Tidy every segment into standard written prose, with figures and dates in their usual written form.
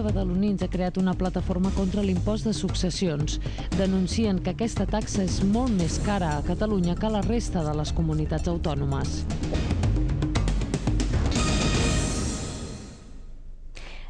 Badalonins ha creat una plataforma contra l'impost de successions. Denuncien que aquesta taxa és molt més cara a Catalunya que a la resta de les comunitats autònomes.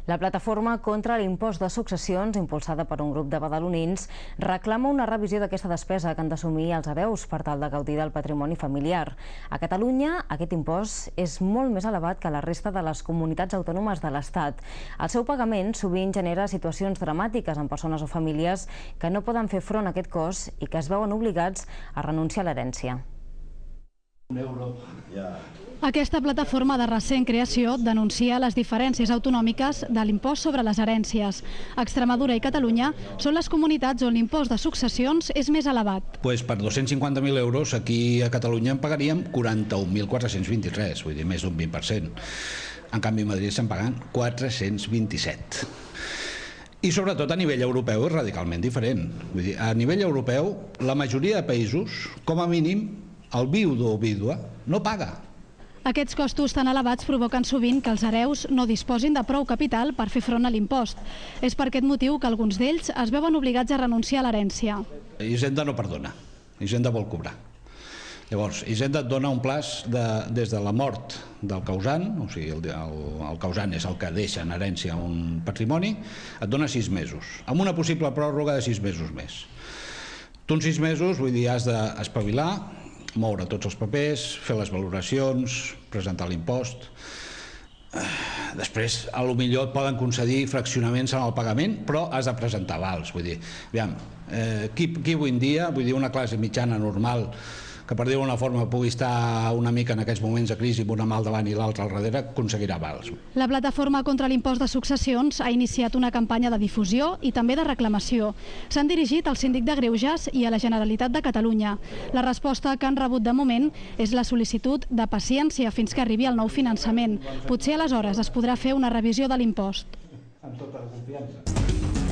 La plataforma contra l'impost de successions, impulsada per un grup de badalonins, reclama una revisió d'aquesta despesa que han d'assumir els hereus per tal de gaudir del patrimoni familiar. A Catalunya, aquest impost és molt més elevat que la resta de les comunitats autònomes de l'Estat. El seu pagament sovint genera situacions dramàtiques en persones o famílies que no poden fer front a aquest cost i que es veuen obligats a renunciar a l'herència. Aquesta plataforma de recent creació denuncia les diferències autonòmiques de l'impost sobre les herències. Extremadura i Catalunya són les comunitats on l'impost de successions és més elevat. Per 250.000 euros aquí a Catalunya en pagaríem 41.423, vull dir, més d'un 20%. En canvi a Madrid se'n paguen 427. I sobretot a nivell europeu és radicalment diferent. Vull dir, a nivell europeu, la majoria de països, com a mínim, el viudo o vídua no paga. Aquests costos tan elevats provoquen sovint que els hereus no disposin de prou capital per fer front a l'impost. És per aquest motiu que alguns d'ells es veuen obligats a renunciar a l'herència. Hisenda no perdona, Hisenda vol cobrar. Llavors, Hisenda et dona un plaç des de la mort del causant, o sigui, el causant és el que deixa en herència un patrimoni, et dona 6 mesos, amb una possible pròrroga de 6 mesos més. Tu en 6 mesos, vull dir, has d'espavilar, moure tots els papers, fer les valoracions, presentar l'impost. Després, a lo millor et poden concedir fraccionaments en el pagament, però has de presentar avals. Vull dir, aviam, qui avui en dia, vull dir, una classe mitjana normal, que per dir-ho d'una forma pugui estar una mica en aquests moments de crisi amb una mà al davant i l'altra al darrere, aconseguirà avals. La plataforma contra l'impost de successions ha iniciat una campanya de difusió i també de reclamació. S'han dirigit al Síndic de Greuges i a la Generalitat de Catalunya. La resposta que han rebut de moment és la sol·licitud de paciència fins que arribi el nou finançament. Potser aleshores es podrà fer una revisió de l'impost. Amb tota la confiança.